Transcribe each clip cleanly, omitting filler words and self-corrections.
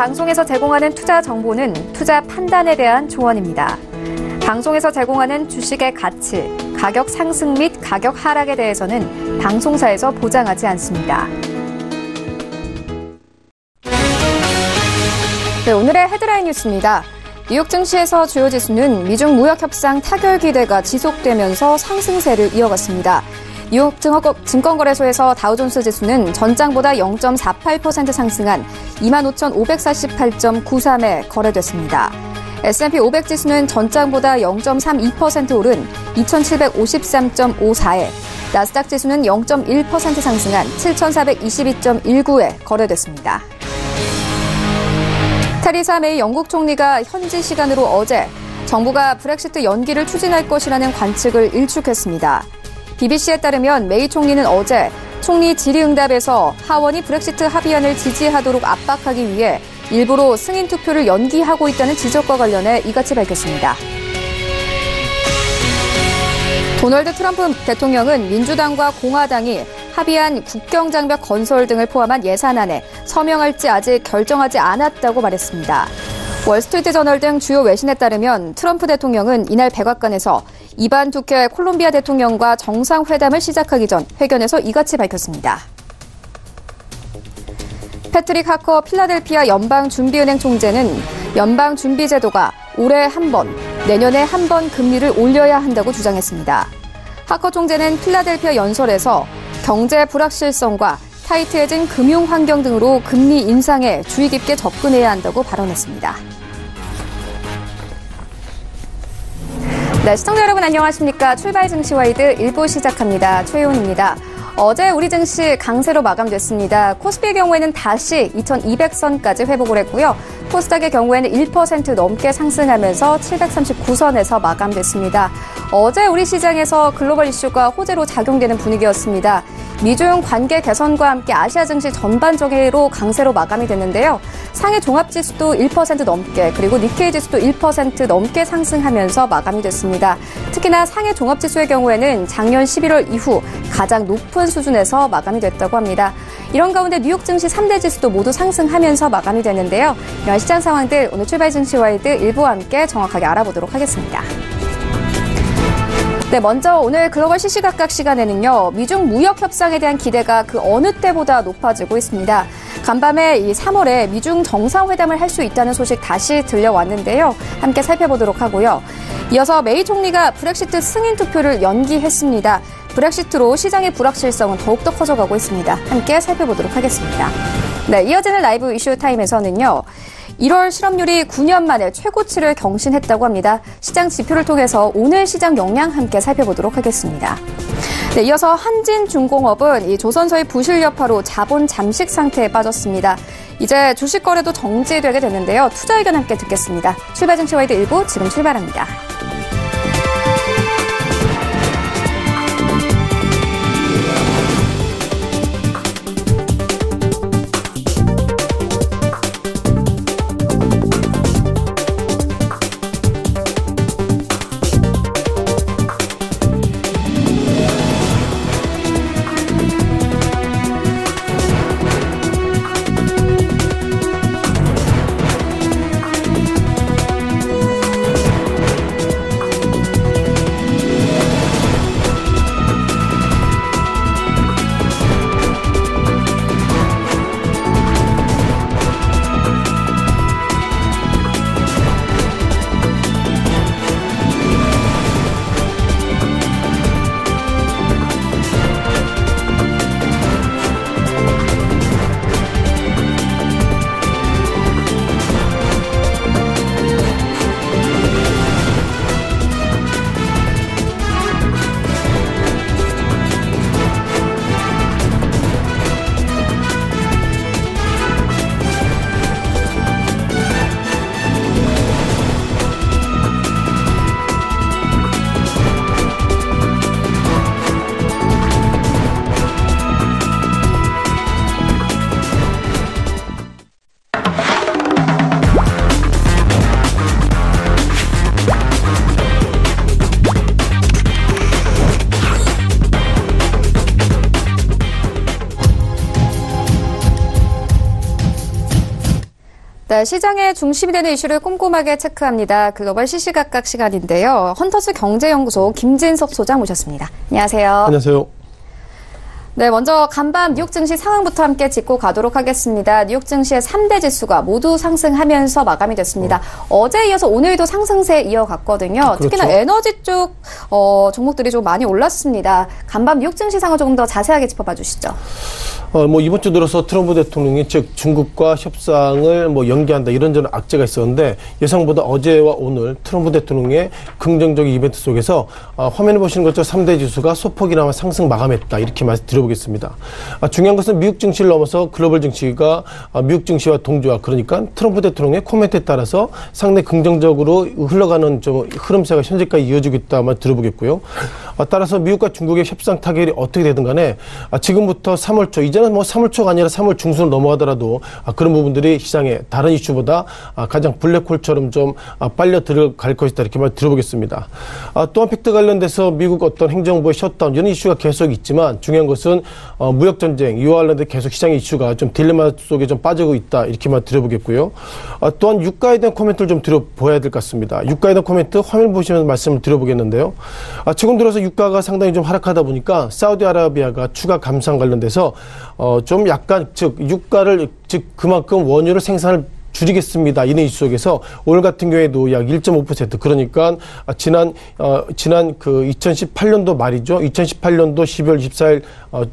방송에서 제공하는 투자 정보는 투자 판단에 대한 조언입니다. 방송에서 제공하는 주식의 가치, 가격 상승 및 가격 하락에 대해서는 방송사에서 보장하지 않습니다. 네, 오늘의 헤드라인 뉴스입니다. 뉴욕 증시에서 주요 지수는 미중 무역 협상 타결 기대가 지속되면서 상승세를 이어갔습니다. 뉴욕 증권거래소에서 다우존스 지수는 전장보다 0.48% 상승한 25,548.93에 거래됐습니다. S&P 500 지수는 전장보다 0.32% 오른 2,753.54에, 나스닥 지수는 0.1% 상승한 7,422.19에 거래됐습니다. 테리사 메이 영국 총리가 현지 시간으로 어제 정부가 브렉시트 연기를 추진할 것이라는 관측을 일축했습니다. BBC에 따르면 메이 총리는 어제 총리 질의응답에서 하원이 브렉시트 합의안을 지지하도록 압박하기 위해 일부러 승인 투표를 연기하고 있다는 지적과 관련해 이같이 밝혔습니다. 도널드 트럼프 대통령은 민주당과 공화당이 합의한 국경장벽 건설 등을 포함한 예산안에 서명할지 아직 결정하지 않았다고 말했습니다. 월스트리트저널 등 주요 외신에 따르면 트럼프 대통령은 이날 백악관에서 이반 두케 콜롬비아 대통령과 정상회담을 시작하기 전 회견에서 이같이 밝혔습니다. 패트릭 하커 필라델피아 연방준비은행 총재는 연방준비제도가 올해 한 번, 내년에 한 번 금리를 올려야 한다고 주장했습니다. 하커 총재는 필라델피아 연설에서 경제 불확실성과 타이트해진 금융 환경 등으로 금리 인상에 주의 깊게 접근해야 한다고 발언했습니다. 네, 시청자 여러분 안녕하십니까. 출발 증시와이드 1부 시작합니다. 최희원입니다. 어제 우리 증시 강세로 마감됐습니다. 코스피의 경우에는 다시 2200선까지 회복을 했고요. 코스닥의 경우에는 1% 넘게 상승하면서 739선에서 마감됐습니다. 어제 우리 시장에서 글로벌 이슈가 호재로 작용되는 분위기였습니다. 미중 관계 개선과 함께 아시아 증시 전반적으로 강세로 마감이 됐는데요. 상해 종합지수도 1% 넘게, 그리고 니케이 지수도 1% 넘게 상승하면서 마감이 됐습니다. 특히나 상해 종합지수의 경우에는 작년 11월 이후 가장 높은 수준에서 마감이 됐다고 합니다. 이런 가운데 뉴욕 증시 3대 지수도 모두 상승하면서 마감이 됐는데요. 이런 시장 상황들 오늘 출발 증시와이드 일부와 함께 정확하게 알아보도록 하겠습니다. 네, 먼저 오늘 글로벌 시시각각 시간에는요, 미중 무역 협상에 대한 기대가 그 어느 때보다 높아지고 있습니다. 간밤에 이 3월에 미중 정상회담을 할 수 있다는 소식 다시 들려왔는데요. 함께 살펴보도록 하고요. 이어서 메이 총리가 브렉시트 승인 투표를 연기했습니다. 브렉시트로 시장의 불확실성은 더욱더 커져가고 있습니다. 함께 살펴보도록 하겠습니다. 네, 이어지는 라이브 이슈 타임에서는요, 1월 실업률이 9년 만에 최고치를 경신했다고 합니다. 시장 지표를 통해서 오늘 시장 영향 함께 살펴보도록 하겠습니다. 네, 이어서 한진중공업은 이 조선소의 부실 여파로 자본 잠식 상태에 빠졌습니다. 이제 주식 거래도 정지되게 됐는데요. 투자 의견 함께 듣겠습니다. 출발 증시와이드 1부 지금 출발합니다. 네, 시장의 중심이 되는 이슈를 꼼꼼하게 체크합니다. 글로벌 시시각각 시간인데요. 헌터스 경제연구소 김진석 소장 모셨습니다. 안녕하세요. 안녕하세요. 네, 먼저 간밤 뉴욕 증시 상황부터 함께 짚고 가도록 하겠습니다. 뉴욕 증시의 3대 지수가 모두 상승하면서 마감이 됐습니다. 어제에 이어서 오늘도 상승세 이어갔거든요. 그렇죠. 특히나 에너지 쪽 종목들이 좀 많이 올랐습니다. 간밤 뉴욕 증시 상황 조금 더 자세하게 짚어봐 주시죠. 이번 주 들어서 트럼프 대통령이 즉 중국과 협상을 연기한다 이런저런 악재가 있었는데 예상보다 어제와 오늘 트럼프 대통령의 긍정적인 이벤트 속에서 화면에 보시는 것처럼 3대 지수가 소폭이나마 상승 마감했다 이렇게 말씀드려보겠습니다. 중요한 것은 미국 증시를 넘어서 글로벌 증시가 미국 증시와 동조화 그러니까 트럼프 대통령의 코멘트에 따라서 상당히 긍정적으로 흘러가는 좀 흐름세가 현재까지 이어지고 있다만 들어보겠고요. 따라서 미국과 중국의 협상 타결이 어떻게 되든 간에 지금부터 3월 초 이제는 3월 초가 아니라 3월 중순으로 넘어가더라도 그런 부분들이 시장에 다른 이슈보다 가장 블랙홀처럼 좀 빨려 들어갈 것이다 이렇게 말 들어보겠습니다. 또한 팩트 관련돼서 미국 어떤 행정부의 셧다운 이런 이슈가 계속 있지만 중요한 것은 무역 전쟁 이와 관련된 계속 시장의 이슈가 좀 딜레마 속에 좀 빠지고 있다 이렇게 말 드려보겠고요. 또한 유가에 대한 코멘트를 좀 드려보아야 될 것 같습니다. 유가에 대한 코멘트 화면 보시면 말씀을 드려보겠는데요. 최근 들어서 유가가 상당히 좀 하락하다 보니까 사우디아라비아가 추가 감산 관련돼서 좀 약간 즉 유가를 즉 그만큼 원유를 생산을 줄이겠습니다. 이런 이슈 속에서 오늘 같은 경우에도 약 1.5% 그러니까 지난 그 2018년도 말이죠. 2018년도 12월 24일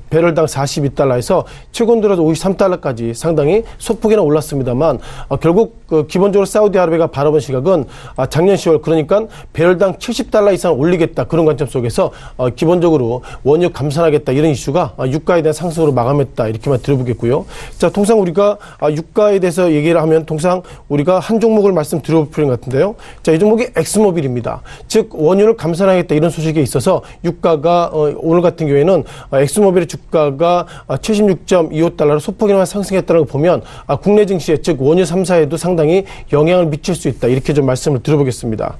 배럴당 42달러에서 최근 들어서 53달러까지 상당히 소폭이나 올랐습니다만 결국 기본적으로 사우디아라비아가 바라본 시각은 작년 10월 그러니까 배럴당 70달러 이상 올리겠다 그런 관점 속에서 기본적으로 원유 감산하겠다 이런 이슈가 유가에 대한 상승으로 마감했다 이렇게만 들어보겠고요. 자, 통상 우리가 유가에 대해서 얘기를 하면 통상 우리가 한 종목을 말씀드려볼 필요인 것 같은데요. 자, 이 종목이 엑스모빌입니다. 즉 원유를 감산하겠다 이런 소식에 있어서 유가가 오늘 같은 경우에는 엑스모빌의 주가가 76.25달러로 소폭이나 상승했다는 걸 보면 국내 증시에 즉 원유 3사에도 상당히 영향을 미칠 수 있다 이렇게 좀 말씀을 드려보겠습니다.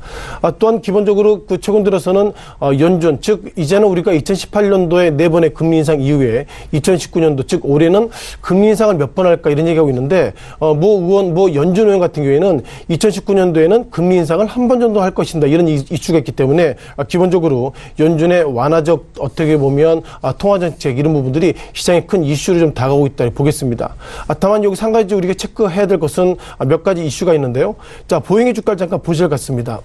또한 기본적으로 그 최근 들어서는 연준 즉 이제는 우리가 2018년도에 4번의 금리 인상 이후에 2019년도 즉 올해는 금리 인상을 몇 번 할까 이런 얘기하고 있는데 연준 의원 같은 경우에는 2019년도에는 금리 인상을 한 번 정도 할 것인다 이런 이슈가 있기 때문에 기본적으로 연준의 완화적 어떻게 보면 통화정책 이런 부분들이 시장에 큰 이슈로 좀 다가오고 있다 보겠습니다. 다만 여기서 한 가지 우리가 체크해야 될 것은 몇 가지 이슈가 있는데요. 자, 보잉의 주가를 잠깐 보실 것 같습니다.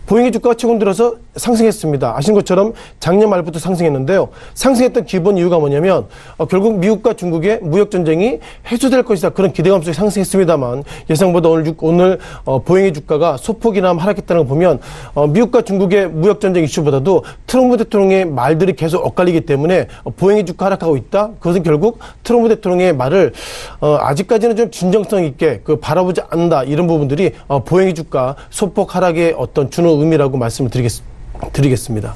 보잉의 주가가 최근 들어서 상승했습니다. 아시는 것처럼 작년 말부터 상승했는데요. 상승했던 기본 이유가 뭐냐면 결국 미국과 중국의 무역 전쟁이 해소될 것이다 그런 기대감 속에 상승했습니다만 예상보다 오늘 보잉의 주가가 소폭이나 하락했다는 걸 보면 미국과 중국의 무역 전쟁 이슈보다도 트럼프 대통령의 말들이 계속 엇갈리기 때문에 보잉의 주가 하락하고 있다. 그것은 결국 트럼프 대통령의 말을 아직까지는 좀 진정성 있게 바라보지 않는다 이런 부분들이 보잉의 주가 소폭 하락의 어떤 주는 의미라고 말씀을 드리겠습니다.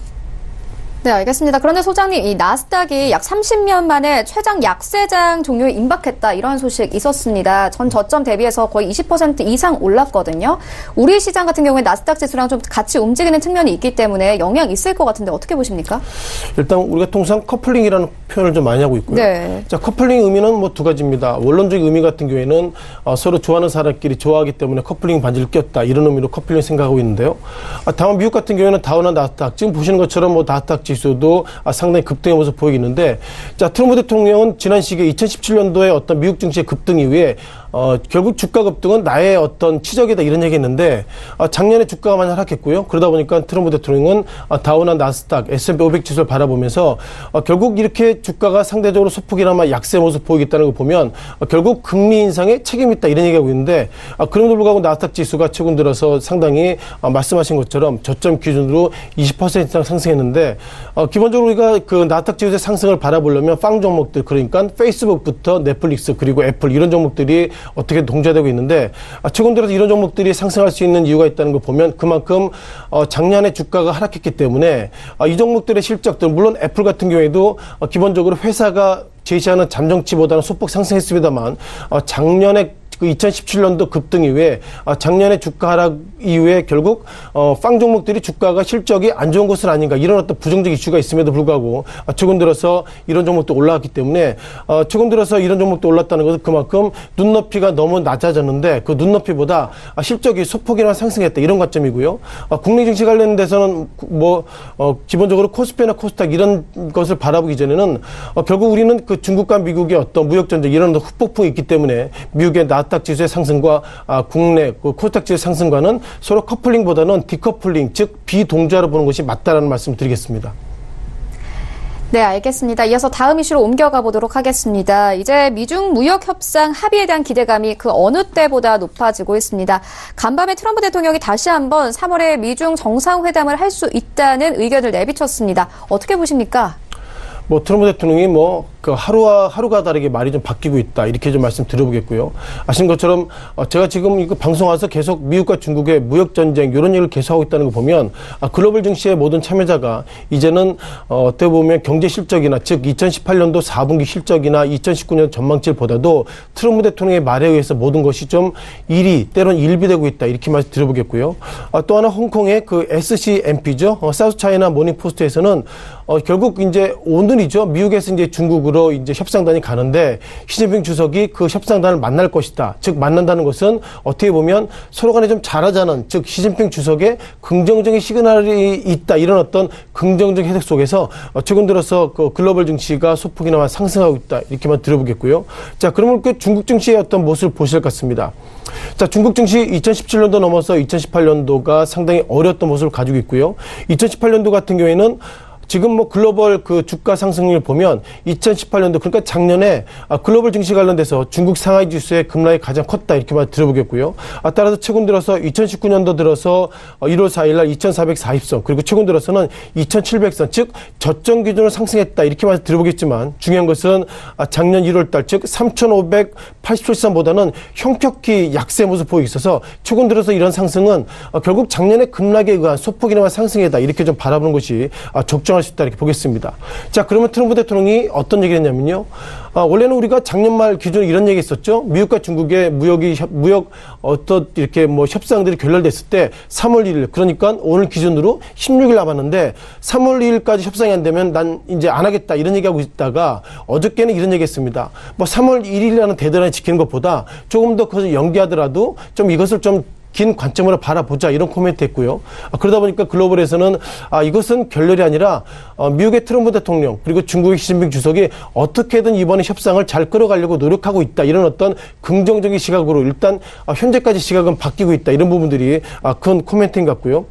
네, 알겠습니다. 그런데 소장님, 이 나스닥이 약 30년 만에 최장 약세장 종료에 임박했다 이런 소식 있었습니다. 전 저점 대비해서 거의 20% 이상 올랐거든요. 우리 시장 같은 경우에 나스닥 지수랑 좀 같이 움직이는 측면이 있기 때문에 영향 있을 것 같은데 어떻게 보십니까? 일단 우리가 통상 커플링이라는 표현을 좀 많이 하고 있고요. 네. 자, 커플링 의미는 두 가지입니다. 원론적인 의미 같은 경우에는 서로 좋아하는 사람끼리 좋아하기 때문에 커플링 반지를 꼈다 이런 의미로 커플링 생각하고 있는데요. 다만 미국 같은 경우에는 다우나 나스닥 지금 보시는 것처럼 나스닥 지수도 상당히 급등의 모습 보이겠는데, 자, 트럼프 대통령은 지난 시기에 2017년도에 어떤 미국 증시의 급등 이후에 결국 주가 급등은 나의 어떤 치적이다 이런 얘기 했는데, 작년에 주가가 많이 하락했고요. 그러다 보니까 트럼프 대통령은 다우나 나스닥, S&P 500 지수를 바라보면서 결국 이렇게 주가가 상대적으로 소폭이나마 약세 모습 보이겠다는 걸 보면 결국 금리 인상에 책임이 있다 이런 얘기하고 있는데, 그럼에도 불구하고 나스닥 지수가 최근 들어서 상당히 말씀하신 것처럼 저점 기준으로 20% 이상 상승했는데, 기본적으로 우리가 그 나스닥 지수의 상승을 바라보려면 빵 종목들, 그러니까 페이스북부터 넷플릭스 그리고 애플 이런 종목들이 어떻게 동조되고 있는데, 최근 들어서 이런 종목들이 상승할 수 있는 이유가 있다는 걸 보면 그만큼 작년에 주가가 하락했기 때문에 이 종목들의 실적들, 물론 애플 같은 경우에도 기본적으로 회사가 제시하는 잠정치보다는 소폭 상승했습니다만 작년에 그 2017년도 급등 이후에 작년에 주가 하락 이후에 결국 빵 종목들이 주가가 실적이 안 좋은 것은 아닌가 이런 어떤 부정적 이슈가 있음에도 불구하고 최근 들어서 이런 종목도 올라왔기 때문에 최근 들어서 이런 종목도 올랐다는 것은 그만큼 눈높이가 너무 낮아졌는데 그 눈높이보다 실적이 소폭이나 상승했다 이런 관점이고요. 국내 증시 관련돼서는 기본적으로 코스피나 코스닥 이런 것을 바라보기 전에는 결국 우리는 그 중국과 미국의 어떤 무역 전쟁 이런 후폭풍이 있기 때문에 미국의 나스닥 지수의 상승과 국내 그 코스닥 지수의 상승과는 서로 커플링보다는 디커플링, 즉 비동조화로 보는 것이 맞다라는 말씀 드리겠습니다. 네, 알겠습니다. 이어서 다음 이슈로 옮겨가 보도록 하겠습니다. 이제 미중 무역 협상 합의에 대한 기대감이 그 어느 때보다 높아지고 있습니다. 간밤에 트럼프 대통령이 다시 한번 3월에 미중 정상회담을 할 수 있다는 의견을 내비쳤습니다. 어떻게 보십니까? 트럼프 대통령이 그 하루가 다르게 말이 좀 바뀌고 있다. 이렇게 좀 말씀 드려보겠고요. 아시는 것처럼 제가 지금 이거 방송 와서 계속 미국과 중국의 무역전쟁 이런 얘기를 계속하고 있다는 거 보면 글로벌 증시의 모든 참여자가 이제는 어떻게 보면 경제 실적이나 즉 2018년도 4분기 실적이나 2019년 전망치보다도 트럼프 대통령의 말에 의해서 모든 것이 좀 때로는 일비되고 있다. 이렇게 말씀 드려보겠고요. 또 하나 홍콩의 그 SCMP죠. 사우스 차이나 모닝포스트에서는 결국 이제 오늘이죠. 미국에서 이제 중국으로 이제 협상단이 가는데 시진핑 주석이 그 협상단을 만날 것이다. 즉 만난다는 것은 어떻게 보면 서로 간에 좀 잘하자는 즉 시진핑 주석의 긍정적인 시그널이 있다. 이런 어떤 긍정적 해석 속에서 최근 들어서 그 글로벌 증시가 소폭이나마 상승하고 있다. 이렇게만 들어보겠고요. 자, 그러면 그 중국 증시의 어떤 모습을 보실 것 같습니다. 자, 중국 증시 2017년도 넘어서 2018년도가 상당히 어려웠던 모습을 가지고 있고요. 2018년도 같은 경우에는 지금 글로벌 그 주가 상승률 보면 2018년도 그러니까 작년에 글로벌 증시 관련돼서 중국 상하이 지수의 급락이 가장 컸다 이렇게만 들어보겠고요. 따라서 최근 들어서 2019년도 들어서 1월 4일 날 2440선 그리고 최근 들어서는 2700선 즉 저점 기준으로 상승했다 이렇게만 들어보겠지만 중요한 것은 작년 1월 달 즉 3587선보다는 형격히 약세 모습 보이고 있어서 최근 들어서 이런 상승은 결국 작년에 급락에 의한 소폭이나마 상승이다 이렇게 좀 바라보는 것이 적정할 수 있다 이렇게 보겠습니다. 자, 그러면 트럼프 대통령이 어떤 얘기를 했냐면요. 원래는 우리가 작년 말 기준으로 이런 얘기 했었죠. 미국과 중국의 무역 어떤 이렇게 협상들이 결렬됐을 때 3월 1일 그러니까 오늘 기준으로 16일 남았는데 3월 2일까지 협상이 안 되면 난 이제 안 하겠다 이런 얘기하고 있다가 어저께는 이런 얘기 했습니다. 3월 1일이라는 데드라인 지키는 것보다 조금 더 그것을 연기하더라도 좀 이것을 좀 긴 관점으로 바라보자 이런 코멘트 했고요. 그러다 보니까 글로벌에서는 이것은 결렬이 아니라 미국의 트럼프 대통령 그리고 중국의 시진핑 주석이 어떻게든 이번에 협상을 잘 끌어가려고 노력하고 있다. 이런 어떤 긍정적인 시각으로 일단 현재까지 시각은 바뀌고 있다. 이런 부분들이 큰 코멘트인 것 같고요.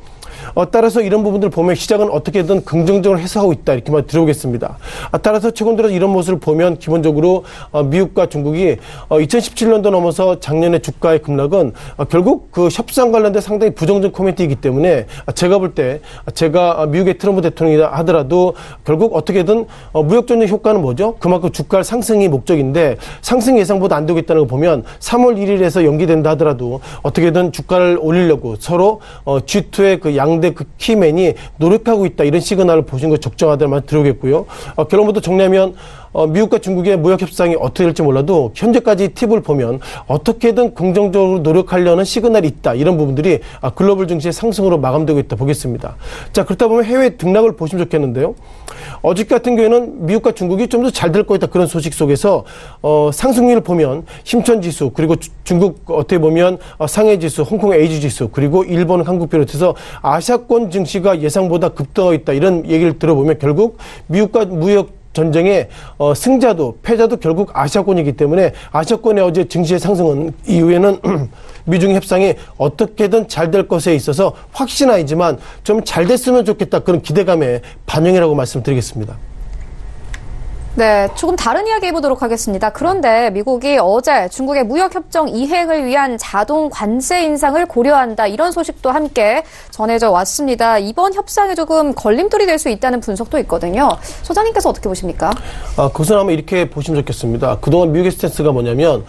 따라서 이런 부분들을 보면 시장은 어떻게든 긍정적으로 해석하고 있다 이렇게만 들어보겠습니다. 따라서 최근 들어 이런 모습을 보면 기본적으로 미국과 중국이 2017년도 넘어서 작년에 주가의 급락은 결국 그 협상 관련된 상당히 부정적 코멘트이기 때문에 제가 볼 때 제가 미국의 트럼프 대통령이라 하더라도 결국 어떻게든 무역전쟁 효과는 뭐죠? 그만큼 주가 상승이 목적인데 상승 예상보다 안 되고 있다는 걸 보면 3월 1일에서 연기된다 하더라도 어떻게든 주가를 올리려고 서로 G2의 그 양대 그 키맨이 노력하고 있다 이런 시그널을 보신 거 적정하다는 말 들어오겠고요. 결론부터 정리하면 미국과 중국의 무역 협상이 어떻게 될지 몰라도 현재까지 팁을 보면 어떻게든 긍정적으로 노력하려는 시그널이 있다 이런 부분들이 글로벌 증시의 상승으로 마감되고 있다 보겠습니다. 자, 그렇다 보면 해외 등락을 보시면 좋겠는데요. 어저께 같은 경우에는 미국과 중국이 좀 더 잘 될 거다 그런 소식 속에서 상승률을 보면 심천지수 그리고 중국 어떻게 보면 상해지수, 홍콩 A지수 그리고 일본, 한국 비롯해서 아시아권 증시가 예상보다 급등하고 있다 이런 얘기를 들어보면 결국 미국과 무역 전쟁의 승자도 패자도 결국 아시아권이기 때문에 아시아권의 어제 증시의 상승은 이후에는 미중 협상이 어떻게든 잘 될 것에 있어서 확신 아니지만 좀 잘 됐으면 좋겠다 그런 기대감의 반영이라고 말씀드리겠습니다. 네, 조금 다른 이야기 해보도록 하겠습니다. 그런데 미국이 어제 중국의 무역협정 이행을 위한 자동 관세 인상을 고려한다. 이런 소식도 함께 전해져 왔습니다. 이번 협상에 조금 걸림돌이 될 수 있다는 분석도 있거든요. 소장님께서 어떻게 보십니까? 그것은 아마 이렇게 보시면 좋겠습니다. 그동안 미국의 스탠스가 뭐냐면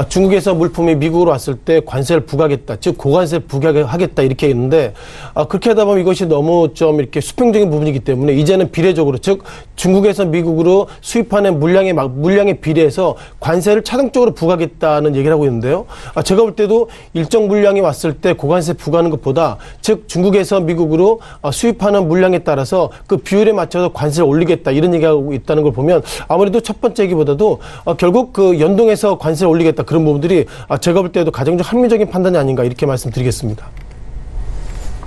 중국에서 물품이 미국으로 왔을 때 관세를 부과하겠다. 즉 고관세를 부과하겠다 이렇게 했는데 그렇게 하다 보면 이것이 너무 좀 이렇게 수평적인 부분이기 때문에 이제는 비례적으로 즉 중국에서 미국으로 수입 수입하는 물량에 비례해서 관세를 차등적으로 부과하겠다는 얘기를 하고 있는데요. 제가 볼 때도 일정 물량이 왔을 때 고관세 부과하는 것보다 즉 중국에서 미국으로 수입하는 물량에 따라서 그 비율에 맞춰서 관세를 올리겠다 이런 얘기하고 있다는 걸 보면 아무래도 첫 번째 얘기보다도 결국 그 연동해서 관세를 올리겠다 그런 부분들이 제가 볼 때도 가장 좀 합리적인 판단이 아닌가 이렇게 말씀드리겠습니다.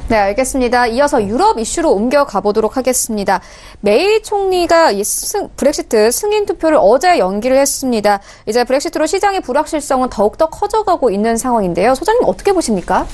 네, 알겠습니다. 이어서 유럽 이슈로 옮겨가 보도록 하겠습니다. 메이 총리가 브렉시트 승인 투표를 어제 연기를 했습니다. 이제 브렉시트로 시장의 불확실성은 더욱더 커져가고 있는 상황인데요. 소장님 어떻게 보십니까?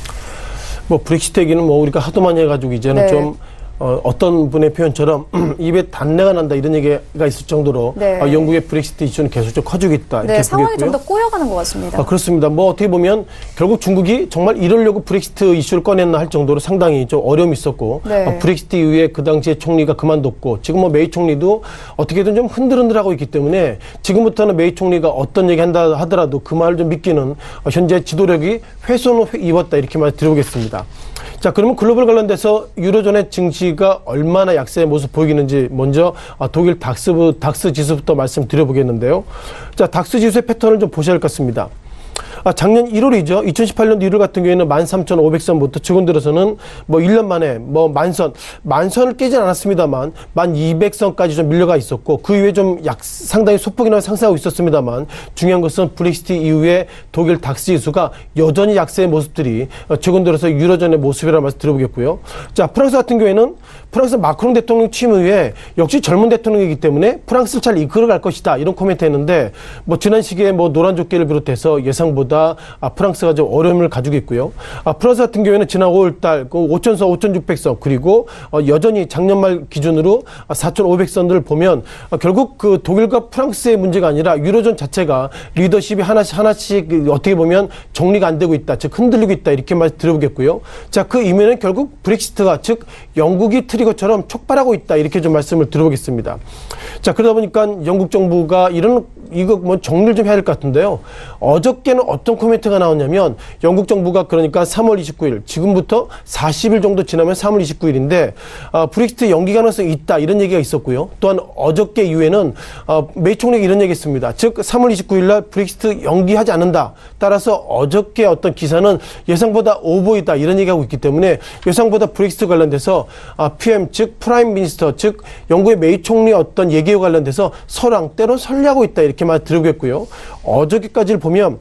브렉시트 얘기는 우리가 하도 많이 해가지고 이제는 네. 좀 어떤 분의 표현처럼 입에 단내가 난다 이런 얘기가 있을 정도로 네. 영국의 브렉시트 이슈는 계속 좀 커지고 있다 이렇게 네, 상황이 보겠고요. 좀 더 꼬여가는 것 같습니다. 그렇습니다. 어떻게 보면 결국 중국이 정말 이러려고 브렉시트 이슈를 꺼냈나 할 정도로 상당히 좀 어려움이 있었고 네. 브렉시트 이후에 그 당시에 총리가 그만뒀고 지금 메이 총리도 어떻게든 좀 흔들흔들하고 있기 때문에 지금부터는 메이 총리가 어떤 얘기 한다 하더라도 그 말을 좀 믿기는 현재 지도력이 훼손을 입었다 이렇게 말드려보겠습니다. 자, 그러면 글로벌 관련돼서 유로존의 증시가 얼마나 약세의 모습 보이는지 먼저 독일 닥스 지수부터 말씀드려보겠는데요. 자, 닥스 지수의 패턴을 좀 보셔야 할 것 같습니다. 작년 1월이죠. 2018년 1월 같은 경우에는 13,500선부터 최근 들어서는 1년 만에 만선을 깨진 않았습니다만 1,200선까지 좀 밀려가 있었고 그 이후에 좀 상당히 소폭이나 상승하고 있었습니다만 중요한 것은 브렉시트 이후에 독일 닥스 지수가 여전히 약세의 모습들이 최근 들어서 유로존의 모습이라는 말씀 드려보겠고요. 자, 프랑스 같은 경우에는 프랑스 마크롱 대통령 취임 이후에 역시 젊은 대통령이기 때문에 프랑스를 잘 이끌어갈 것이다 이런 코멘트 했는데 지난 시기에 노란 조끼를 비롯해서 예상보다 프랑스가 좀 어려움을 가지고 있고요. 프랑스 같은 경우에는 지난 5월달 5,000선, 5,600선 그리고 여전히 작년 말 기준으로 4,500선들을 보면 결국 그 독일과 프랑스의 문제가 아니라 유로존 자체가 리더십이 하나씩 어떻게 보면 정리가 안 되고 있다, 즉 흔들리고 있다 이렇게 말씀 드려보겠고요. 자, 그 이면은 결국 브렉시트가 즉 영국이 트리거처럼 촉발하고 있다 이렇게 좀 말씀을 드려보겠습니다. 자, 그러다 보니까 영국 정부가 이거 정리를 좀 해야 될 것 같은데요. 어저께는 어떤 코멘트가 나왔냐면 영국 정부가 그러니까 3월 29일 지금부터 40일 정도 지나면 3월 29일인데 브렉시트 연기 가능성이 있다 이런 얘기가 있었고요. 또한 어저께 이후에는 메이 총리가 이런 얘기했습니다. 즉 3월 29일 날 브렉시트 연기하지 않는다. 따라서 어저께 어떤 기사는 예상보다 오보이다 이런 얘기하고 있기 때문에 예상보다 브렉시트 관련돼서 PM 즉 프라임 미니스터 즉 영국의 메이 총리의 어떤 얘기와 관련돼서 때론 설레하고 있다 이렇게 말드리겠고요. 어저께까지를 보면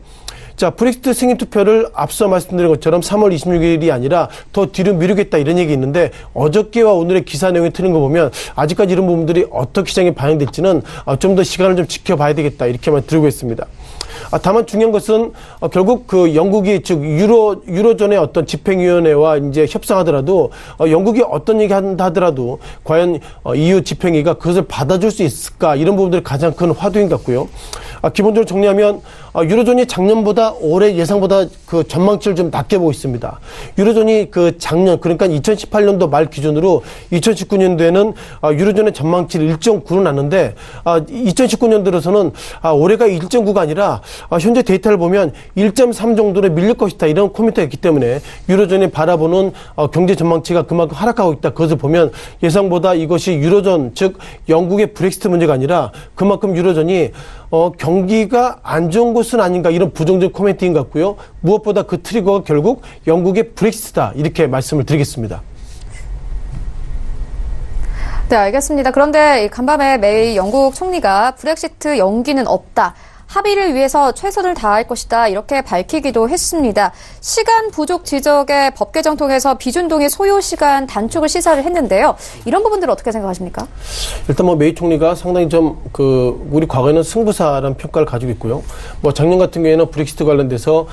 자, 브렉시트 승인 투표를 앞서 말씀드린 것처럼 3월 26일이 아니라 더 뒤로 미루겠다 이런 얘기 있는데 어저께와 오늘의 기사 내용이 틀린 거 보면 아직까지 이런 부분들이 어떻게 시장에 반영될지는 좀 더 시간을 좀 지켜봐야 되겠다 이렇게만 드리고 있습니다. 다만 중요한 것은 결국 그 영국이 즉 유로존의 어떤 집행위원회와 이제 협상하더라도 영국이 어떤 얘기 한다 하더라도 과연 EU 집행위가 그것을 받아줄 수 있을까 이런 부분들이 가장 큰 화두인 것 같고요. 기본적으로 정리하면 유로존이 작년보다 올해 예상보다 그 전망치를 좀 낮게 보고 있습니다. 유로존이 그 작년 그러니까 2018년도 말 기준으로 2019년도에는 유로존의 전망치를 1.9로 놨는데 2019년 들어서는 올해가 1.9가 아니라 현재 데이터를 보면 1.3 정도로 밀릴 것이다 이런 코멘트가 있기 때문에 유로존이 바라보는 경제 전망치가 그만큼 하락하고 있다. 그것을 보면 예상보다 이것이 유로존 즉 영국의 브렉시트 문제가 아니라 그만큼 유로존이 경기가 안 좋은 곳은 아닌가 이런 부정적 코멘트인 것 같고요. 무엇보다 그 트리거가 결국 영국의 브렉시트다 이렇게 말씀을 드리겠습니다. 네, 알겠습니다. 그런데 간밤에 메이 영국 총리가 브렉시트 연기는 없다. 합의를 위해서 최선을 다할 것이다. 이렇게 밝히기도 했습니다. 시간 부족 지적에 법 개정 통해서 비준동의 소요 시간 단축을 시사를 했는데요. 이런 부분들을 어떻게 생각하십니까? 일단 메이 총리가 상당히 좀 우리 과거에는 승부사라는 평가를 가지고 있고요. 작년 같은 경우에는 브렉시트 관련돼서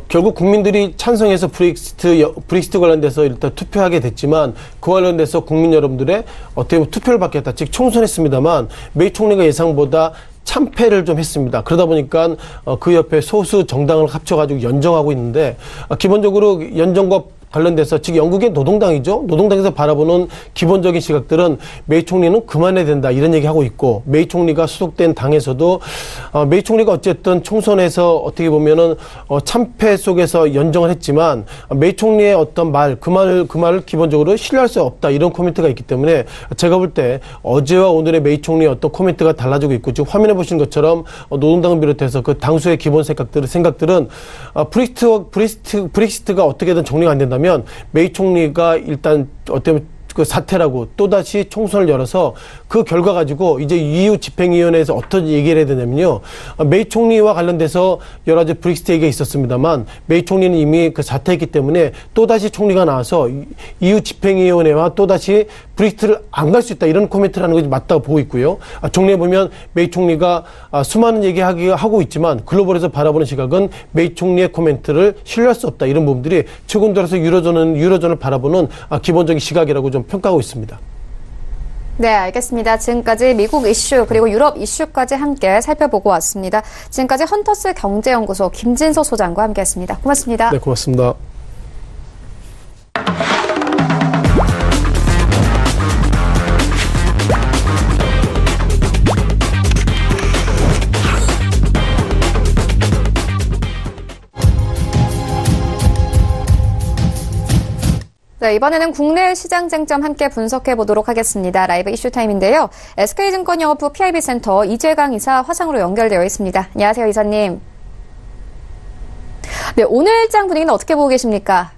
결국 국민들이 찬성해서 브렉시트 관련돼서 일단 투표하게 됐지만 그 관련돼서 국민 여러분들의 어떻게 보면 투표를 받겠다. 즉 총선했습니다만 메이 총리가 예상보다 참패를 좀 했습니다. 그러다 보니까 그 옆에 소수 정당을 합쳐가지고 연정하고 있는데 기본적으로 연정과 관련돼서 즉 영국의 노동당이죠. 노동당에서 바라보는 기본적인 시각들은 메이 총리는 그만해야 된다 이런 얘기하고 있고 메이 총리가 소속된 당에서도 메이 총리가 어쨌든 총선에서 어떻게 보면은 참패 속에서 연정을 했지만 메이 총리의 어떤 그 말을 기본적으로 신뢰할 수 없다 이런 코멘트가 있기 때문에 제가 볼 때 어제와 오늘의 메이 총리의 어떤 코멘트가 달라지고 있고 지금 화면에 보시는 것처럼 노동당을 비롯해서 그 당수의 기본 생각들은 브렉시트가 어떻게든 정리가 안 된다면 메이 총리가 일단 어떻게 그 사퇴라고 또다시 총선을 열어서 그 결과 가지고 이제 EU 집행위원회에서 어떤 얘기를 해야 되냐면요. 메이 총리와 관련돼서 여러 가지 브렉시트 얘기가 있었습니다만 메이 총리는 이미 그 사퇴했기 때문에 또다시 총리가 나와서 EU 집행위원회와 또다시 브렉시트를 안 갈 수 있다 이런 코멘트를 하는 것이 맞다고 보고 있고요. 정리해 보면 메이 총리가 수많은 얘기하고 있지만 글로벌에서 바라보는 시각은 메이 총리의 코멘트를 신뢰할 수 없다 이런 부분들이 최근 들어서 유로존을 바라보는 기본적인 시각이라고 좀 평가하고 있습니다. 네, 알겠습니다. 지금까지 미국 이슈 그리고 유럽 이슈까지 함께 살펴보고 왔습니다. 지금까지 헌터스 경제연구소 김진서 소장과 함께했습니다. 고맙습니다. 네, 고맙습니다. 네, 이번에는 국내 시장 쟁점 함께 분석해 보도록 하겠습니다. 라이브 이슈 타임인데요. SK증권 영업부 PIB센터 이재강 이사 화상으로 연결되어 있습니다. 안녕하세요, 이사님. 네, 오늘 장 분위기는 어떻게 보고 계십니까?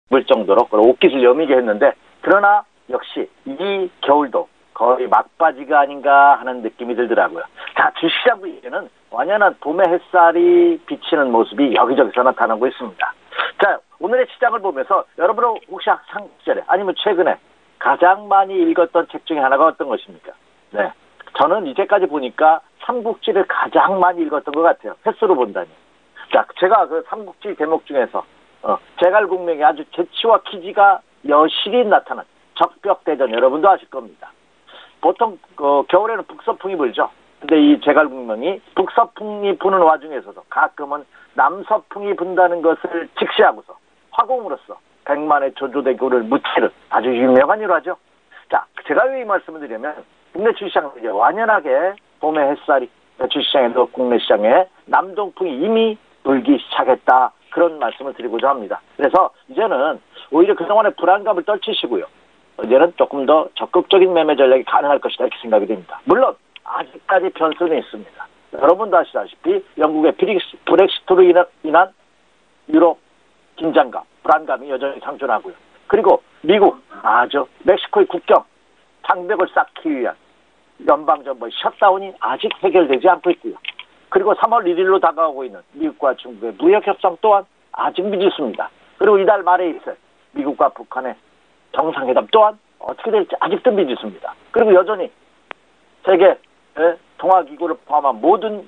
물 정도로 옷깃을 여미게 했는데 그러나 역시 이 겨울도 거의 막바지가 아닌가 하는 느낌이 들더라고요. 자, 주시장 분위기는 완연한 봄의 햇살이 비치는 모습이 여기저기서 나타나고 있습니다. 자, 오늘의 시장을 보면서 여러분은 혹시 학창 시절에 아니면 최근에 가장 많이 읽었던 책 중에 하나가 어떤 것입니까? 네, 저는 이제까지 보니까 삼국지를 가장 많이 읽었던 것 같아요. 횟수로 본다니. 자, 제가 그 삼국지 대목 중에서 제갈공명의 아주 재치와 기지가 여실히 나타난 적벽대전 여러분도 아실 겁니다. 보통 겨울에는 북서풍이 불죠. 근데 이 제갈공명이 북서풍이 부는 와중에서도 가끔은 남서풍이 분다는 것을 직시하고서 화공으로서 백만의 조조대교를 무찌른 아주 유명한 일화죠. 자, 제가 왜 이 말씀을 드리냐면 국내 주식시장은 이제 완연하게 봄의 햇살이 주식시장에도 국내 시장에 남동풍이 이미 불기 시작했다. 그런 말씀을 드리고자 합니다. 그래서 이제는 오히려 그동안의 불안감을 떨치시고요. 이제는 조금 더 적극적인 매매 전략이 가능할 것이다 이렇게 생각이 됩니다. 물론 아직까지 변수는 있습니다. 여러분도 아시다시피 영국의 브렉시트로 인한 유럽 긴장감, 불안감이 여전히 상존하고요. 그리고 미국, 멕시코의 국경 장벽을 쌓기 위한 연방정부의 셧다운이 아직 해결되지 않고 있고요. 그리고 3월 1일로 다가오고 있는 미국과 중국의 무역협상 또한 아직 미지수입니다. 그리고 이달 말에 있을 미국과 북한의 정상회담 또한 어떻게 될지 아직도 미지수입니다. 그리고 여전히 세계 통화기구를 포함한 모든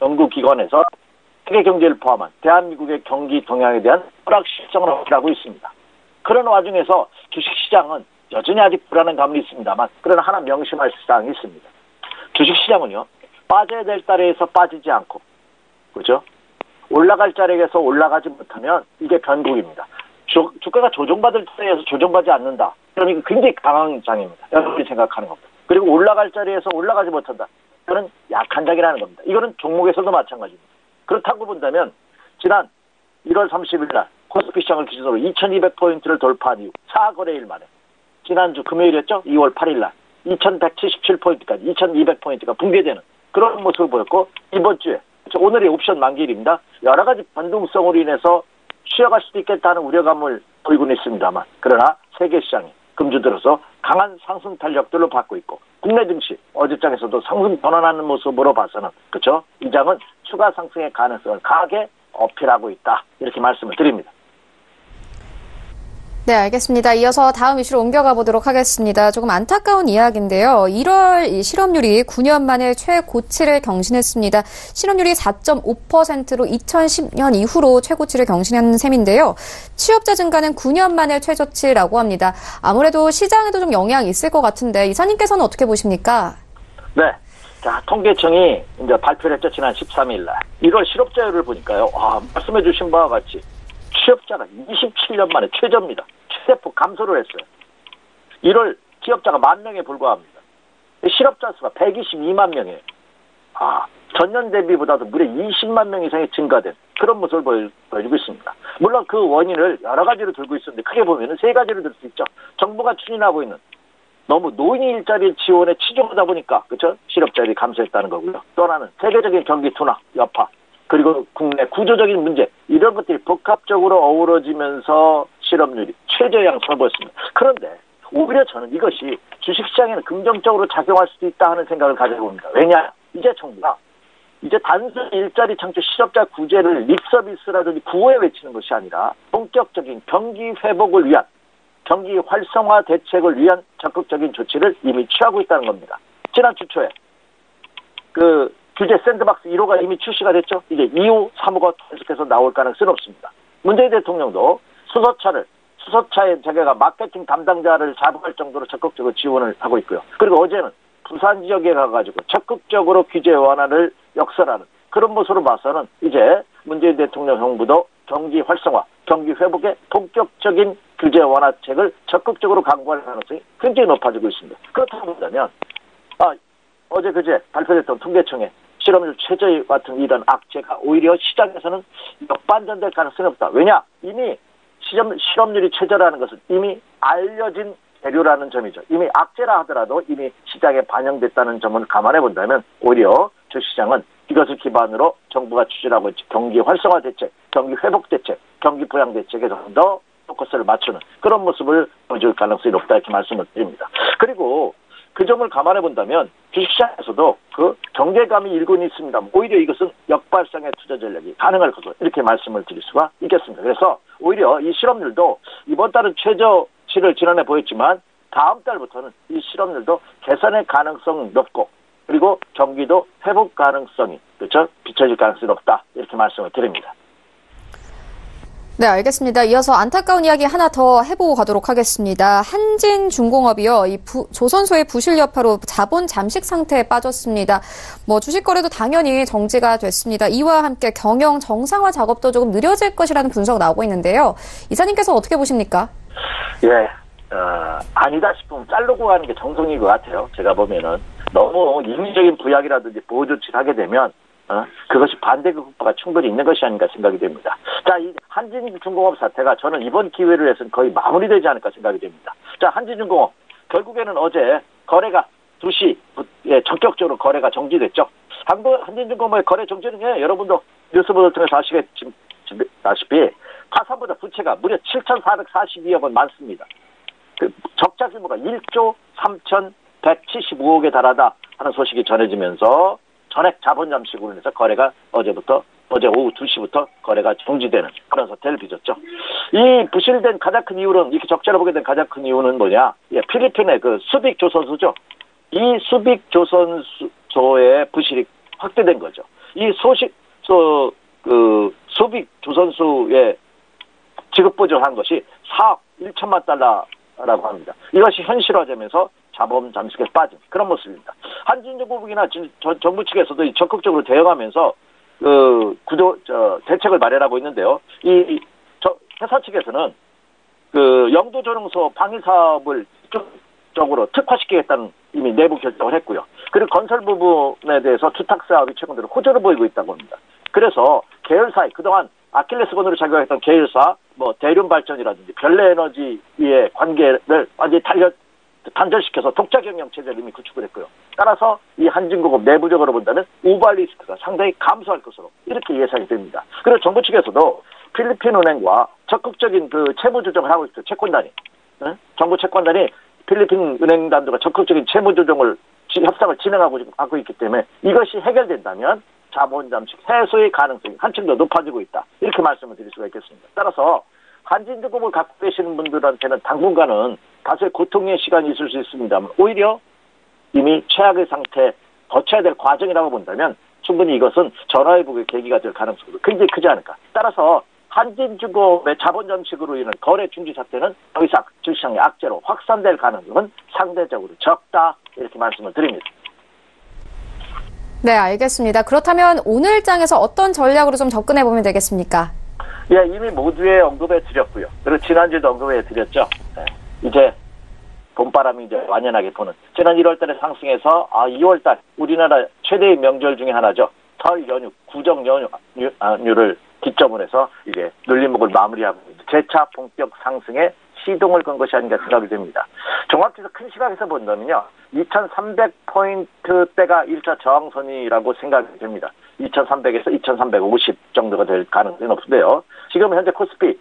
연구기관에서 세계경제를 포함한 대한민국의 경기 동향에 대한 불확실성을 어필하고 있습니다. 그런 와중에서 주식시장은 여전히 아직 불안한 감이 있습니다만 그러나 하나 명심할 사항이 있습니다. 주식시장은요. 빠져야 될 자리에서 빠지지 않고 그죠? 올라갈 자리에서 올라가지 못하면 이게 변곡입니다. 주가가 조정받을 자리에서 조정받지 않는다. 그러면 굉장히 강한 장입니다. 여러분이 생각하는 겁니다. 그리고 올라갈 자리에서 올라가지 못한다. 이거는 약한 장이라는 겁니다. 이거는 종목에서도 마찬가지입니다. 그렇다고 본다면 지난 1월 30일 날 코스피 시장을 기준으로 2200포인트를 돌파한 이후 4거래일 만에 지난주 금요일이었죠? 2월 8일 날 2177포인트까지 2200포인트가 붕괴되는 그런 모습을 보였고 이번 주에 오늘이 옵션 만기일입니다. 여러 가지 변동성으로 인해서 쉬어갈 수도 있겠다는 우려감을 보이고는 있습니다만 그러나 세계시장이 금주 들어서 강한 상승 탄력들로 받고 있고 국내 증시 어제장에서도 상승 전환하는 모습으로 봐서는 그렇죠? 이 장은 추가 상승의 가능성을 강하게 어필하고 있다. 이렇게 말씀을 드립니다. 네, 알겠습니다. 이어서 다음 이슈로 옮겨가 보도록 하겠습니다. 조금 안타까운 이야기인데요. 1월 이 실업률이 9년 만에 최고치를 경신했습니다. 실업률이 4.5%로 2010년 이후로 최고치를 경신한 셈인데요. 취업자 증가는 9년 만에 최저치라고 합니다. 아무래도 시장에도 좀 영향이 있을 것 같은데 이사님께서는 어떻게 보십니까? 네. 자, 통계청이 이제 발표를 했죠. 지난 13일 날. 1월 실업자율을 보니까요. 말씀해 주신 바와 같이 취업자가 27년 만에 최저입니다. 최대폭 감소를 했어요. 1월 취업자가 10,000명에 불과합니다. 실업자 수가 122만 명이에요. 전년 대비보다도 무려 20만 명 이상이 증가된 그런 모습을 보여주고 있습니다. 물론 그 원인을 여러 가지로 들고 있었는데 크게 보면 세 가지로 들 수 있죠. 정부가 추진하고 있는 너무 노인 일자리 지원에 치중하다 보니까 그렇죠? 실업자율이 감소했다는 거고요. 또 하나는 세계적인 경기 둔화, 여파, 그리고 국내 구조적인 문제 이런 것들이 복합적으로 어우러지면서 실업률이 최저양상을 보였습니다. 그런데 오히려 저는 이것이 주식시장에는 긍정적으로 작용할 수도 있다 하는 생각을 가져봅니다. 왜냐? 이제 정부가 이제 단순 일자리 창출 실업자 구제를 립서비스라든지 구호에 외치는 것이 아니라 본격적인 경기 회복을 위한 경기 활성화 대책을 위한 적극적인 조치를 이미 취하고 있다는 겁니다. 지난 주 초에 그 규제 샌드박스 1호가 이미 출시가 됐죠. 이제 2호, 3호가 계속해서 나올 가능성은 없습니다. 문재인 대통령도 수소차의 재개가 마케팅 담당자를 자부할 정도로 적극적으로 지원을 하고 있고요. 그리고 어제는 부산 지역에 가가지고 적극적으로 규제 완화를 역설하는 그런 모습으로 봐서는 이제 문재인 대통령 정부도 경기 활성화, 경기 회복에 본격적인 규제 완화책을 적극적으로 강구할 가능성이 굉장히 높아지고 있습니다. 그렇다고 본다면 어제 그제 발표됐던 통계청의 실업률 최저의 같은 이런 악재가 오히려 시장에서는 역반전될 가능성이 없다. 왜냐? 이미 실업률이 최저라는 것은 이미 알려진 대류라는 점이죠. 이미 악재라 하더라도 이미 시장에 반영됐다는 점을 감안해 본다면 오히려 주시장은 이것을 기반으로 정부가 추진하고 있는 경기 활성화 대책, 경기 회복 대책, 경기 부양 대책에 좀 더 포커스를 맞추는 그런 모습을 보여줄 가능성이 높다 이렇게 말씀을 드립니다. 그리고 그 점을 감안해 본다면 주식시장에서도 그 경계감이 일고는 있습니다. 오히려 이것은 역발상의 투자 전략이 가능할 것으로 이렇게 말씀을 드릴 수가 있겠습니다. 그래서 오히려 이 실업률도 이번 달은 최저치를 지난해 보였지만 다음 달부터는 이 실업률도 개선의 가능성 높고 그리고 경기도 회복 가능성이 그렇죠? 비춰질 가능성이 높다 이렇게 말씀을 드립니다. 네, 알겠습니다. 이어서 안타까운 이야기 하나 더 해보고 가도록 하겠습니다. 한진중공업이요, 조선소의 부실 여파로 자본 잠식 상태에 빠졌습니다. 주식 거래도 당연히 정지가 됐습니다. 이와 함께 경영 정상화 작업도 조금 느려질 것이라는 분석 나오고 있는데요. 이사님께서 어떻게 보십니까? 예, 아니다 싶으면 자르고 가는 게 정성인 것 같아요. 제가 보면은 너무 인위적인 부약이라든지 보호 조치를 하게 되면 그것이 반대급부가 충분히 있는 것이 아닌가 생각이 됩니다. 자, 이 한진중공업 사태가 저는 이번 기회를 해서는 거의 마무리되지 않을까 생각이 됩니다. 자, 한진중공업 결국에는 어제 거래가 2시에 전격적으로 거래가 정지됐죠. 한진중공업의 거래 정지는 여러분도 뉴스보도를 통해서 아시다시피 파산보다 부채가 무려 7,442억 원 많습니다. 그 적자 규모가 1조 3,175억에 달하다 하는 소식이 전해지면서 전액 자본 잠식으로 인해서 거래가 어제 오후 2시부터 거래가 정지되는 그런 사태를 빚었죠. 이 부실된 가장 큰 이유는 이렇게 적자를 보게 된 가장 큰 이유는 뭐냐? 필리핀의 그 수빅 조선소죠. 이 수빅 조선소의 부실이 확대된 거죠. 이 수빅 조선소에 지급 보조한 것이 4억 1천만 달러라고 합니다. 이것이 현실화되면서 자본 잠식에 빠진 그런 모습입니다. 한진중공업이나 정부 측에서도 적극적으로 대응하면서 대책을 마련하고 있는데요. 회사 측에서는 영도조능소 방위 사업을 쪽으로 특화시키겠다는 이미 내부 결정을 했고요. 그리고 건설 부분에 대해서 투탁 사업이 최근 들어 호조를 보이고 있다고 합니다. 그래서 계열사에 그동안 아킬레스건으로 작용했던 계열사, 대륜발전이라든지 별내에너지의 관계를 완전히 단절시켜서 독자 경영 체제를 이미 구축을 했고요. 따라서 이 한진공업 내부적으로 본다면 우발 리스크가 상당히 감소할 것으로 이렇게 예상이 됩니다. 그리고 정부 측에서도 필리핀 은행과 적극적인 채무 조정을 하고 있어요. 채권단이. 정부 채권단이 필리핀 은행단들과 적극적인 채무 조정을 협상을 진행하고 있기 때문에 이것이 해결된다면 자본 잠식 해소의 가능성이 한층 더 높아지고 있다. 이렇게 말씀을 드릴 수가 있겠습니다. 따라서 한진중공업을 갖고 계시는 분들한테는 당분간은 다소의 고통의 시간이 있을 수 있습니다만 오히려 이미 최악의 상태 거쳐야 될 과정이라고 본다면 충분히 이것은 전화위복의 계기가 될 가능성도 굉장히 크지 않을까. 따라서 한진중공업의 자본 잠식으로 인한 거래 중지 사태는 더 이상 주시장의 악재로 확산될 가능성은 상대적으로 적다. 이렇게 말씀을 드립니다. 네, 알겠습니다. 그렇다면 오늘 장에서 어떤 전략으로 좀 접근해 보면 되겠습니까? 예, 이미 모두에 언급해 드렸고요. 그리고 지난주에도 언급해 드렸죠. 네, 이제 봄바람이 이제 완연하게 부는. 지난 1월 달에 상승해서 2월 달 우리나라 최대의 명절 중에 하나죠. 설 연휴, 구정 연휴를 기점으로 해서 이제 눌림목을 마무리하고 재차 본격 상승에 시동을 건 것이 아닌가 생각이 됩니다. 종합지수 큰 시각에서 본다면요. 2300포인트대가 1차 저항선이라고 생각이 됩니다. 2300에서 2350 정도가 될 가능성이 높은데요. 지금 현재 코스피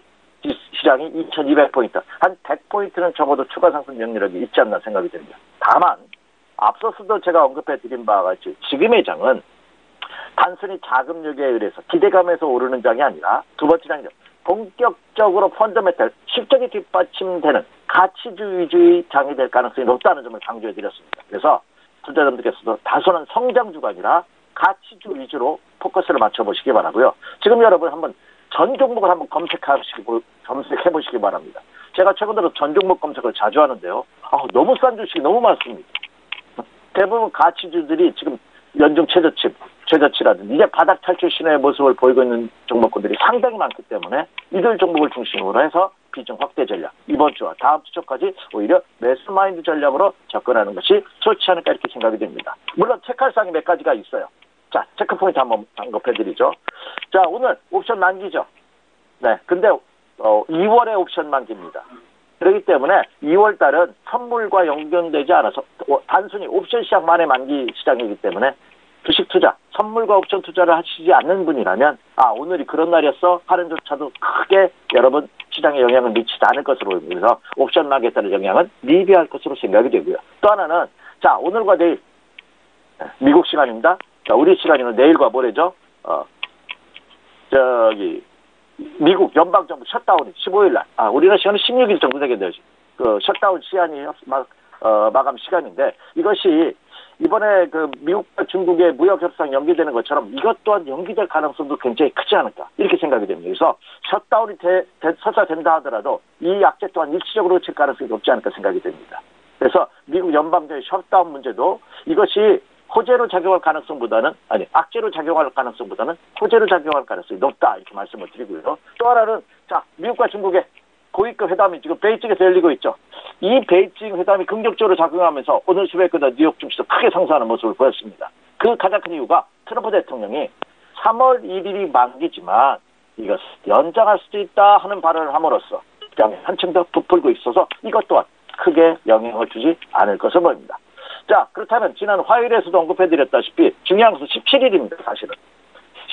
시장이 2200포인트, 한 100포인트는 적어도 추가 상승 영역이 있지 않나 생각이 됩니다. 다만 앞서서도 제가 언급해 드린 바와 같이 지금의 장은 단순히 자금력에 의해서 기대감에서 오르는 장이 아니라 두 번째 장이죠. 본격적으로 펀더멘탈, 실적이 뒷받침되는 가치주의 장이 될 가능성이 높다는 점을 강조해 드렸습니다. 그래서 투자자분들께서도 다소는 성장주가 아니라 가치주 위주로 포커스를 맞춰보시기 바라고요. 지금 여러분 한번 전 종목을 한번 검색해 보시기 바랍니다. 제가 최근 들어 전 종목 검색을 자주 하는데요. 너무 싼 주식이 너무 많습니다. 대부분 가치주들이 지금 연중 최저치라든지 이제 바닥 탈출 신호의 모습을 보이고 있는 종목군들이 상당히 많기 때문에 이들 종목을 중심으로 해서 비중 확대 전략, 이번 주와 다음 주 초까지 오히려 매수 마인드 전략으로 접근하는 것이 좋지 않을까 이렇게 생각이 됩니다. 물론 체크할 사항이 몇 가지가 있어요. 자, 체크 포인트 한번 언급해드리죠. 자, 오늘 옵션 만기죠. 네, 근데 2월에 옵션 만기입니다. 그렇기 때문에 2월 달은 선물과 연결되지 않아서 단순히 옵션 시장만의 만기 시장이기 때문에 주식 투자, 선물과 옵션 투자를 하시지 않는 분이라면 오늘이 그런 날이었어 하는 조차도 크게 여러분 시장에 영향을 미치지 않을 것으로 보입니다. 그래서 옵션 만기에 따른 영향은 미비할 것으로 생각이 되고요. 또 하나는 자, 오늘과 내일 미국 시간입니다. 자, 우리 시간이면 내일과 모레죠. 미국 연방정부 셧다운이 15일 날, 우리나라 시간은 16일 정도 되겠네요. 그 셧다운 시한이 마감 시간인데 이것이 이번에 그 미국과 중국의 무역 협상 연기되는 것처럼 이것 또한 연기될 가능성도 굉장히 크지 않을까 이렇게 생각이 됩니다. 그래서 셧다운이 설사 된다 하더라도 이 약재 또한 일시적으로 칠 가능성이 높지 않을까 생각이 됩니다. 그래서 미국 연방정부의 셧다운 문제도 이것이 호재로 작용할 가능성보다는 악재로 작용할 가능성보다는 호재로 작용할 가능성이 높다 이렇게 말씀을 드리고요. 또 하나는 자, 미국과 중국의 고위급 회담이 지금 베이징에서 열리고 있죠. 이 베이징 회담이 긍정적으로 작용하면서 오늘 수요일 끝나 뉴욕 증시도 크게 상승하는 모습을 보였습니다. 그 가장 큰 이유가 트럼프 대통령이 3월 1일이 만기지만 이것을 연장할 수도 있다 하는 발언을 함으로써 시장에 한층 더 부풀고 있어서 이것 또한 크게 영향을 주지 않을 것으로 보입니다. 자, 그렇다면 지난 화요일에서도 언급해드렸다시피 중요한 것은 17일입니다. 사실은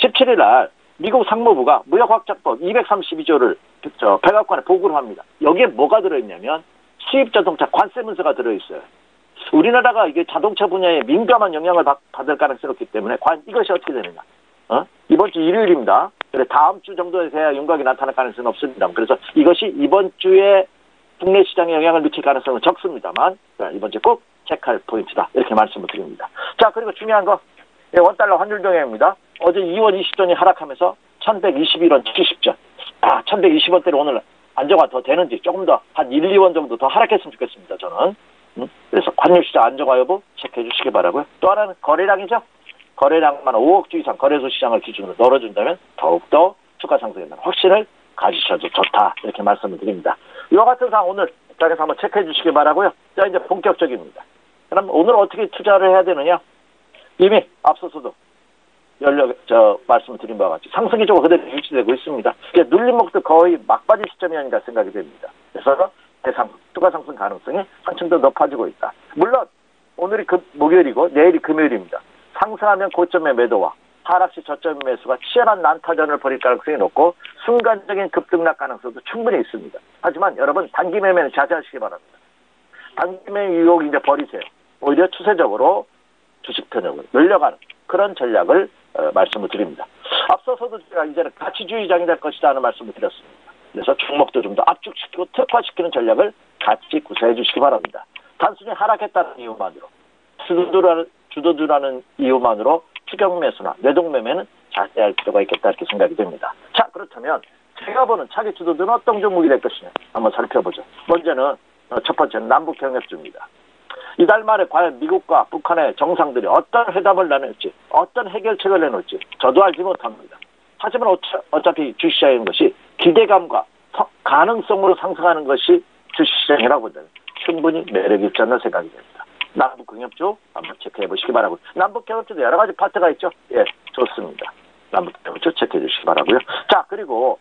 17일 날 미국 상무부가 무역확장법 232조를 백악관에 보고를 합니다. 여기에 뭐가 들어있냐면 수입자동차 관세 문서가 들어있어요. 우리나라가 이게 자동차 분야에 민감한 영향을 받을 가능성이 높기 때문에 과연 이것이 어떻게 되느냐. 이번 주 일요일입니다. 그래 다음 주 정도에 돼야 윤곽이 나타날 가능성은 없습니다. 그래서 이것이 이번 주에 국내 시장에 영향을 미칠 가능성은 적습니다만 이번 주에 꼭 체크할 포인트다 이렇게 말씀을 드립니다. 자, 그리고 중요한 거 원달러 환율 동향입니다. 어제 2원 20전이 하락하면서 1121원 70전 1120원대로 오늘 안정화 더 되는지 조금 더 한 1, 2원 정도 더 하락했으면 좋겠습니다. 저는 그래서 환율시장 안정화 여부 체크해 주시기 바라고요. 또 하나는 거래량이죠. 거래량만 5억 주 이상 거래소 시장을 기준으로 넣어준다면 더욱더 주가 상승에 대한 확신을 가지셔도 좋다 이렇게 말씀을 드립니다. 이와 같은 상황 오늘 장에서 한번 체크해 주시기 바라고요. 자, 이제 본격적입니다. 그럼 오늘 어떻게 투자를 해야 되느냐? 이미 앞서서도 말씀을 드린 바와 같이 상승이 조금 그대로 유지되고 있습니다. 이제 눌림목도 거의 막바지 시점이 아닌가 생각이 됩니다. 그래서 추가 상승 가능성이 한층 더 높아지고 있다. 물론 오늘이 목요일이고 내일이 금요일입니다. 상승하면 고점의 매도와 하락시 저점 매수가 치열한 난타전을 벌일 가능성이 높고 순간적인 급등락 가능성도 충분히 있습니다. 하지만 여러분 단기 매매는 자제하시기 바랍니다. 단기 매매 유혹 이제 버리세요. 오히려 추세적으로 주식 편역을 늘려가는 그런 전략을 말씀을 드립니다. 앞서서도 제가 이제는 가치주의장이 될 것이다 하는 말씀을 드렸습니다. 그래서 종목도 좀 더 압축시키고 특화시키는 전략을 같이 구사해 주시기 바랍니다. 단순히 하락했다는 이유만으로 주도주라는 이유만으로 추격 매수나 내동 매매는 자제할 필요가 있겠다 이렇게 생각이 됩니다. 자, 그렇다면 제가 보는 차기 주도주는 어떤 종목이 될 것이냐 한번 살펴보죠. 먼저는 첫 번째는 남북경협주입니다. 이달 말에 과연 미국과 북한의 정상들이 어떤 회담을 나눌지, 어떤 해결책을 내놓을지 저도 알지 못합니다. 하지만 어차피 주식시장인 것이 기대감과 가능성으로 상승하는 것이 주식시장이라고 본다면 충분히 매력이 있지 않나 생각이 됩니다. 남북 경협조 한번 체크해 보시기 바라고요. 남북 경협조도 여러 가지 파트가 있죠. 예, 좋습니다. 남북 경협조 체크해 주시기 바라고요. 자, 그리고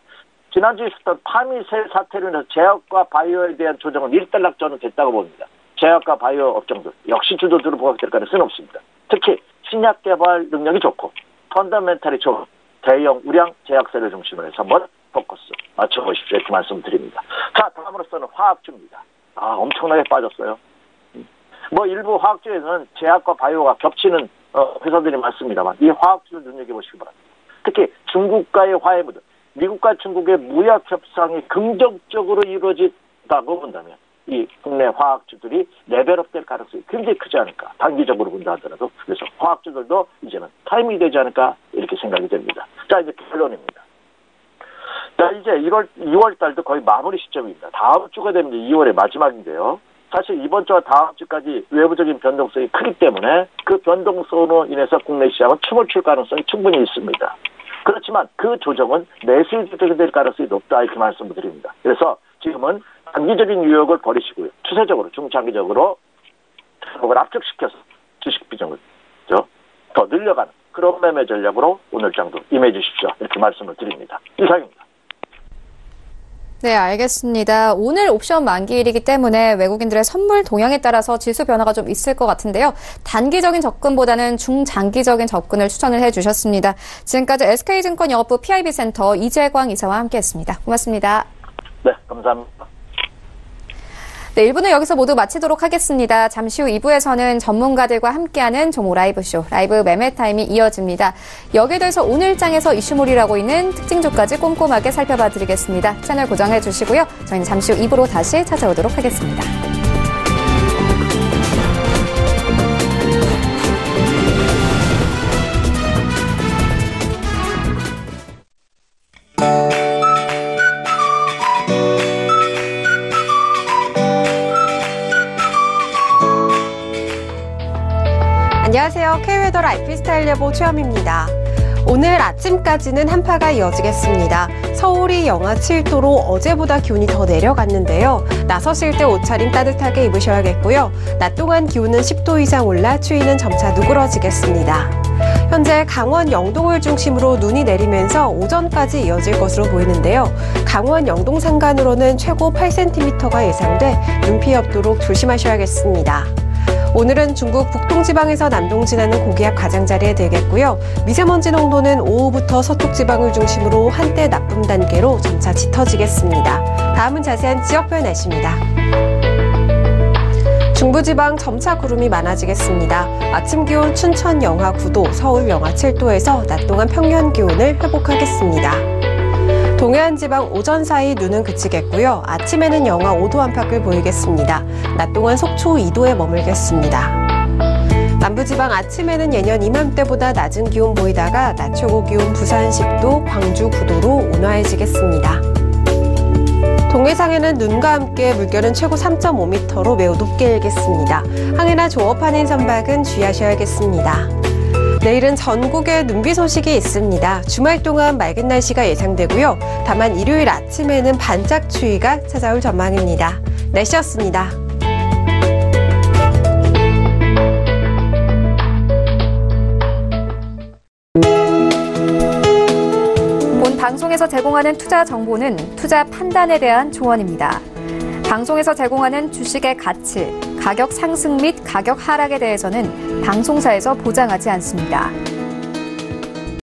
지난주에 있었던 파미세 사태로 인해서 제약과 바이오에 대한 조정은 일단락 저는 됐다고 봅니다. 제약과 바이오 업종들 역시 주도주로 부각될 가능성은 없습니다. 특히 신약 개발 능력이 좋고 펀더멘탈이 좋은 대형 우량 제약사를 중심으로 해서 한번 포커스 맞춰보십시오. 이렇게 말씀드립니다. 자, 다음으로서는 화학주입니다. 엄청나게 빠졌어요. 뭐 일부 화학주에서는 제약과 바이오가 겹치는 회사들이 많습니다만 이 화학주를 눈여겨보시기 바랍니다. 특히 중국과의 화해 무드, 미국과 중국의 무역 협상이 긍정적으로 이루어진다고 본다면 이 국내 화학주들이 레벨업 될 가능성이 굉장히 크지 않을까. 단기적으로 본다 하더라도. 그래서 화학주들도 이제는 타이밍이 되지 않을까 이렇게 생각이 됩니다. 자, 이제 결론입니다. 자, 이제 2월 달도 거의 마무리 시점입니다. 다음 주가 되면 2월의 마지막인데요. 사실 이번 주와 다음 주까지 외부적인 변동성이 크기 때문에 그 변동성으로 인해서 국내 시장은 춤을 출 가능성이 충분히 있습니다. 그렇지만 그 조정은 매수의 조정이 될 가능성이 높다 이렇게 말씀을 드립니다. 그래서 지금은 단기적인 유혹을 버리시고요. 추세적으로 중장기적으로 그걸 압축시켜서 주식 비중을 더 늘려가는 그런 매매 전략으로 오늘 장도 임해 주십시오. 이렇게 말씀을 드립니다. 이상입니다. 네, 알겠습니다. 오늘 옵션 만기일이기 때문에 외국인들의 선물 동향에 따라서 지수 변화가 좀 있을 것 같은데요. 단기적인 접근보다는 중장기적인 접근을 추천을 해주셨습니다. 지금까지 SK증권 영업부 PIB센터 이재광 이사와 함께했습니다. 고맙습니다. 네, 감사합니다. 네, 1부는 여기서 모두 마치도록 하겠습니다. 잠시 후 2부에서는 전문가들과 함께하는 종목 라이브쇼, 라이브 매매 타임이 이어집니다. 여기에 대해서 오늘장에서 이슈몰이라고 있는 특징주까지 꼼꼼하게 살펴봐 드리겠습니다. 채널 고정해 주시고요. 저희는 잠시 후 2부로 다시 찾아오도록 하겠습니다. 안녕하세요. K웨더 라이프스타일 예보 최현미입니다. 오늘 아침까지는 한파가 이어지겠습니다. 서울이 영하 7도로 어제보다 기온이 더 내려갔는데요. 나서실 때 옷차림 따뜻하게 입으셔야겠고요. 낮 동안 기온은 10도 이상 올라 추위는 점차 누그러지겠습니다. 현재 강원 영동을 중심으로 눈이 내리면서 오전까지 이어질 것으로 보이는데요. 강원 영동 산간으로는 최고 8cm가 예상돼 눈 피해 없도록 조심하셔야겠습니다. 오늘은 중국 북동지방에서 남동 지나는 고기압 가장자리에 들겠고요. 미세먼지 농도는 오후부터 서쪽 지방을 중심으로 한때 나쁨 단계로 점차 짙어지겠습니다. 다음은 자세한 지역별 날씨입니다. 중부지방 점차 구름이 많아지겠습니다. 아침 기온 춘천 영하 9도, 서울 영하 7도에서 낮 동안 평년 기온을 회복하겠습니다. 동해안 지방 오전 사이 눈은 그치겠고요. 아침에는 영하 5도 안팎을 보이겠습니다. 낮 동안 속초 2도에 머물겠습니다. 남부지방 아침에는 예년 이맘때보다 낮은 기온 보이다가 낮 최고 기온 부산 10도, 광주 9도로 온화해지겠습니다. 동해상에는 눈과 함께 물결은 최고 3.5m로 매우 높게 일겠습니다. 항해나 조업하는 선박은 주의하셔야겠습니다. 내일은 전국에 눈비 소식이 있습니다. 주말 동안 맑은 날씨가 예상되고요. 다만 일요일 아침에는 반짝 추위가 찾아올 전망입니다. 날씨였습니다. 본 방송에서 제공하는 투자 정보는 투자 판단에 대한 조언입니다. 방송에서 제공하는 주식의 가치, 가격 상승 및 가격 하락에 대해서는 방송사에서 보장하지 않습니다.